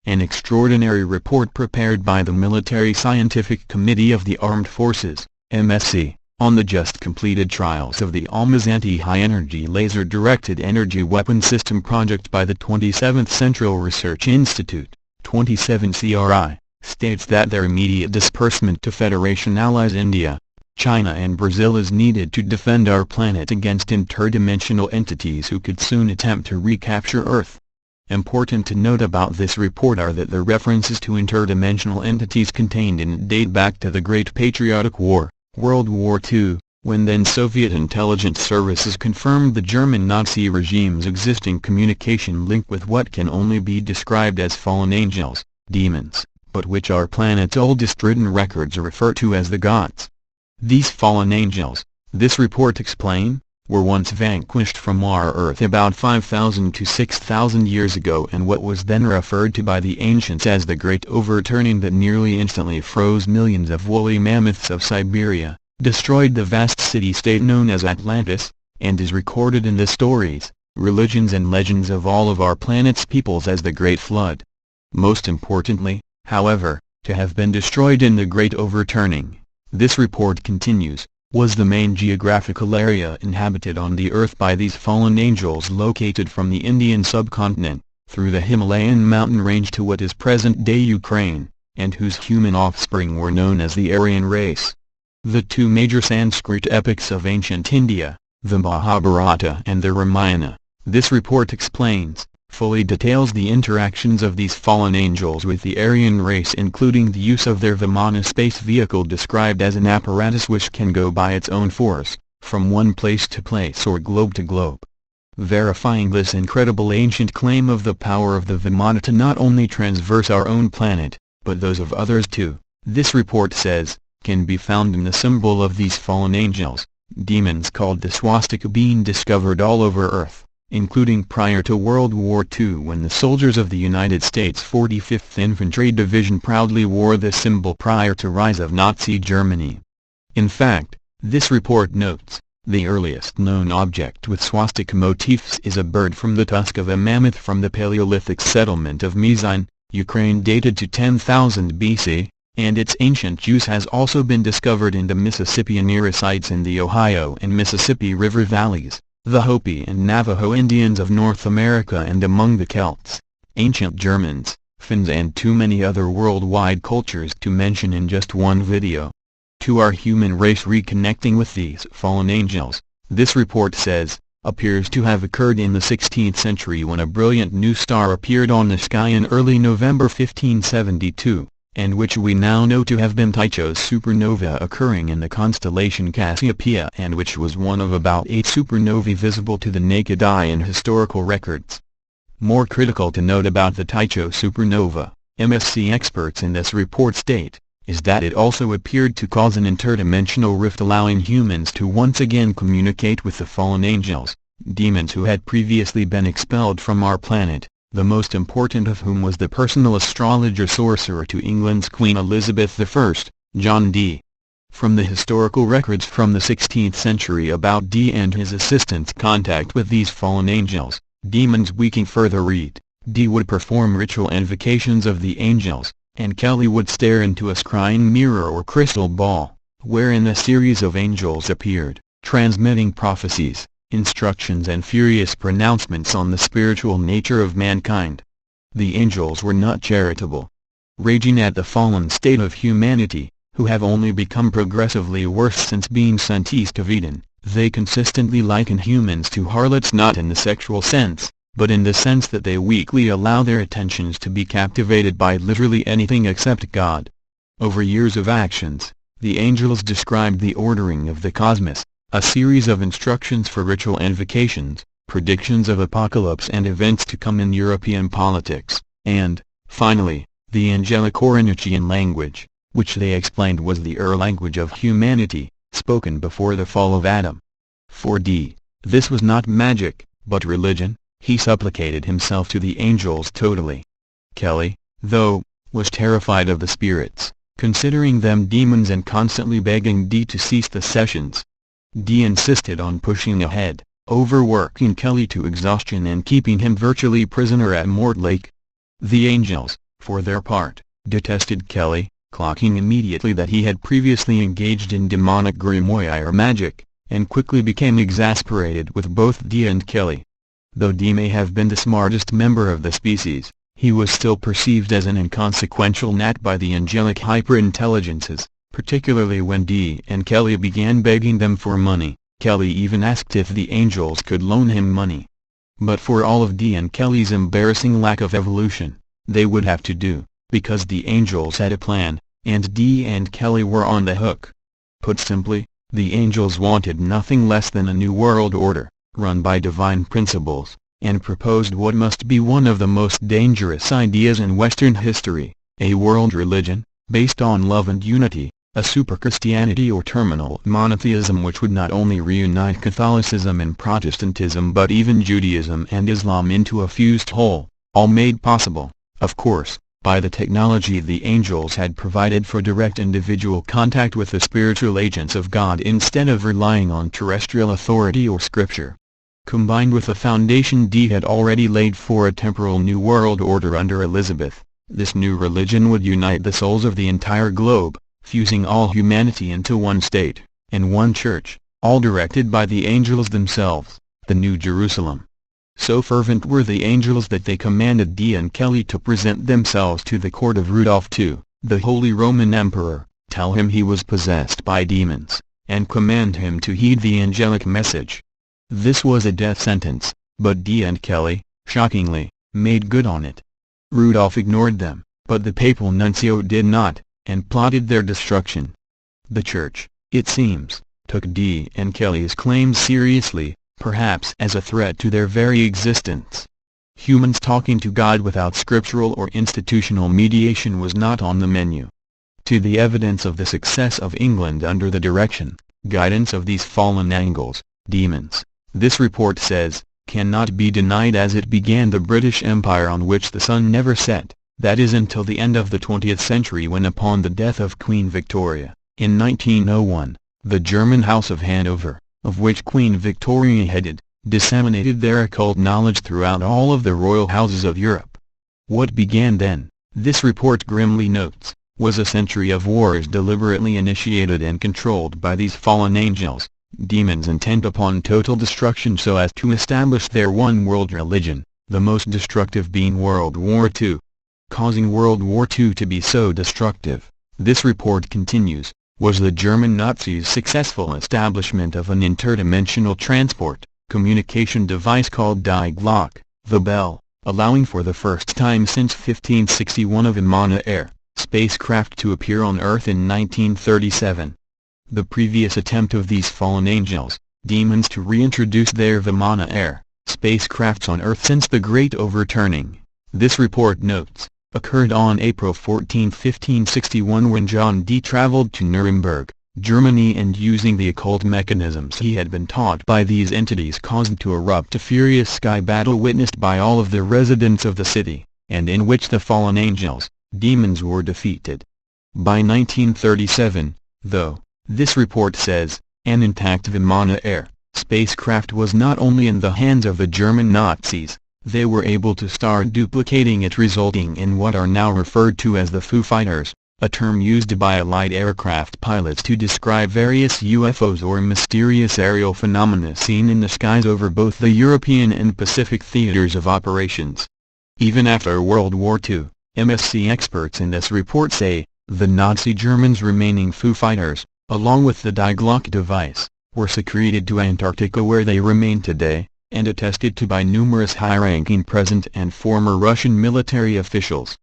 an extraordinary report prepared by the Military Scientific Committee of the Armed Forces, MSC, on the just-completed trials of the Almaz High-Energy Laser-Directed Energy Weapon System project by the 27th Central Research Institute, 27 CRI, states that their immediate disbursement to Federation allies India, China and Brazil is needed to defend our planet against interdimensional entities who could soon attempt to recapture Earth. Important to note about this report are that the references to interdimensional entities contained in it date back to the Great Patriotic War, World War II, when then Soviet intelligence services confirmed the German Nazi regime's existing communication link with what can only be described as fallen angels, demons, but which our planet's oldest written records refer to as the gods. These fallen angels, this report explains, were once vanquished from our Earth about 5,000 to 6,000 years ago in what was then referred to by the ancients as the Great Overturning that nearly instantly froze millions of woolly mammoths of Siberia, destroyed the vast city-state known as Atlantis, and is recorded in the stories, religions and legends of all of our planet's peoples as the Great Flood. Most importantly, however, to have been destroyed in the Great Overturning, this report continues, was the main geographical area inhabited on the Earth by these fallen angels located from the Indian subcontinent, through the Himalayan mountain range to what is present-day Ukraine, and whose human offspring were known as the Aryan race. The two major Sanskrit epics of ancient India, the Mahabharata and the Ramayana, this report explains, fully details the interactions of these fallen angels with the Aryan race, including the use of their Vimana space vehicle described as an apparatus which can go by its own force, from one place to place or globe to globe. Verifying this incredible ancient claim of the power of the Vimana to not only transverse our own planet, but those of others too, this report says, can be found in the symbol of these fallen angels, demons called the swastika, being discovered all over Earth, including prior to World War II when the soldiers of the United States 45th Infantry Division proudly wore this symbol prior to rise of Nazi Germany. In fact, this report notes, the earliest known object with swastika motifs is a bird from the tusk of a mammoth from the Paleolithic settlement of Mizyn, Ukraine dated to 10,000 BC, and its ancient use has also been discovered in the Mississippian-era sites in the Ohio and Mississippi River valleys, the Hopi and Navajo Indians of North America and among the Celts, ancient Germans, Finns and too many other worldwide cultures to mention in just one video. To our human race reconnecting with these fallen angels, this report says, appears to have occurred in the 16th century when a brilliant new star appeared on the sky in early November 1572, and which we now know to have been Tycho's supernova occurring in the constellation Cassiopeia, and which was one of about 8 supernovae visible to the naked eye in historical records. More critical to note about the Tycho supernova, MSC experts in this report state, is that it also appeared to cause an interdimensional rift, allowing humans to once again communicate with the fallen angels, demons who had previously been expelled from our planet, the most important of whom was the personal astrologer-sorcerer to England's Queen Elizabeth I, John Dee. From the historical records from the 16th century about Dee and his assistants' contact with these fallen angels, demons, we can further read, Dee would perform ritual invocations of the angels, and Kelly would stare into a scrying mirror or crystal ball, wherein a series of angels appeared, transmitting prophecies, instructions and furious pronouncements on the spiritual nature of mankind. The angels were not charitable. Raging at the fallen state of humanity, who have only become progressively worse since being sent east of Eden, they consistently liken humans to harlots, not in the sexual sense, but in the sense that they weakly allow their attentions to be captivated by literally anything except God. Over years of actions, the angels described the ordering of the cosmos, a series of instructions for ritual invocations, predictions of apocalypse and events to come in European politics, and, finally, the angelic Orinochian language, which they explained was the language of humanity, spoken before the fall of Adam. For Dee, this was not magic, but religion. He supplicated himself to the angels totally. Kelly, though, was terrified of the spirits, considering them demons and constantly begging Dee to cease the sessions. Dee insisted on pushing ahead, overworking Kelly to exhaustion and keeping him virtually prisoner at Mortlake. The angels, for their part, detested Kelly, clocking immediately that he had previously engaged in demonic grimoire magic, and quickly became exasperated with both Dee and Kelly. Though Dee may have been the smartest member of the species, he was still perceived as an inconsequential gnat by the angelic hyperintelligences, particularly when Dee and Kelly began begging them for money. Kelly even asked if the angels could loan him money. But for all of Dee and Kelly's embarrassing lack of evolution, they would have to do, because the angels had a plan, and Dee and Kelly were on the hook. Put simply, the angels wanted nothing less than a new world order, run by divine principles, and proposed what must be one of the most dangerous ideas in Western history, a world religion, based on love and unity, a super-Christianity or terminal monotheism which would not only reunite Catholicism and Protestantism but even Judaism and Islam into a fused whole, all made possible, of course, by the technology the angels had provided for direct individual contact with the spiritual agents of God instead of relying on terrestrial authority or scripture. Combined with the foundation Dee had already laid for a temporal new world order under Elizabeth, this new religion would unite the souls of the entire globe, fusing all humanity into one state, and one church, all directed by the angels themselves, the New Jerusalem. So fervent were the angels that they commanded Dee and Kelly to present themselves to the court of Rudolph II, the Holy Roman Emperor, tell him he was possessed by demons, and command him to heed the angelic message. This was a death sentence, but Dee and Kelly, shockingly, made good on it. Rudolph ignored them, but the papal nuncio did not, and plotted their destruction. The Church, it seems, took Dee and Kelly's claims seriously, perhaps as a threat to their very existence. Humans talking to God without scriptural or institutional mediation was not on the menu. To the evidence of the success of England under the direction, guidance of these fallen angels, demons, this report says, cannot be denied as it began the British Empire on which the sun never set. That is until the end of the 20th century when upon the death of Queen Victoria, in 1901, the German House of Hanover, of which Queen Victoria headed, disseminated their occult knowledge throughout all of the royal houses of Europe. What began then, this report grimly notes, was a century of wars deliberately initiated and controlled by these fallen angels, demons intent upon total destruction so as to establish their one-world religion, the most destructive being World War II. Causing World War II to be so destructive, this report continues, was the German Nazis' successful establishment of an interdimensional transport, communication device called Die Glocke, the bell, allowing for the first time since 1561 a Vimana-Air spacecraft to appear on Earth in 1937. The previous attempt of these fallen angels, demons to reintroduce their Vimana-Air spacecrafts on Earth since the Great Overturning, this report notes, occurred on April 14, 1561 when John Dee traveled to Nuremberg, Germany and using the occult mechanisms he had been taught by these entities caused to erupt a furious sky battle witnessed by all of the residents of the city, and in which the fallen angels, demons were defeated. By 1937, though, this report says, an intact Vimana-Air spacecraft was not only in the hands of the German Nazis, they were able to start duplicating it resulting in what are now referred to as the Foo Fighters, a term used by Allied aircraft pilots to describe various UFOs or mysterious aerial phenomena seen in the skies over both the European and Pacific theaters of operations. Even after World War II, MSC experts in this report say, the Nazi Germans' remaining Foo Fighters, along with the Die Glocke device, were secreted to Antarctica where they remain today, and attested to by numerous high-ranking present and former Russian military officials.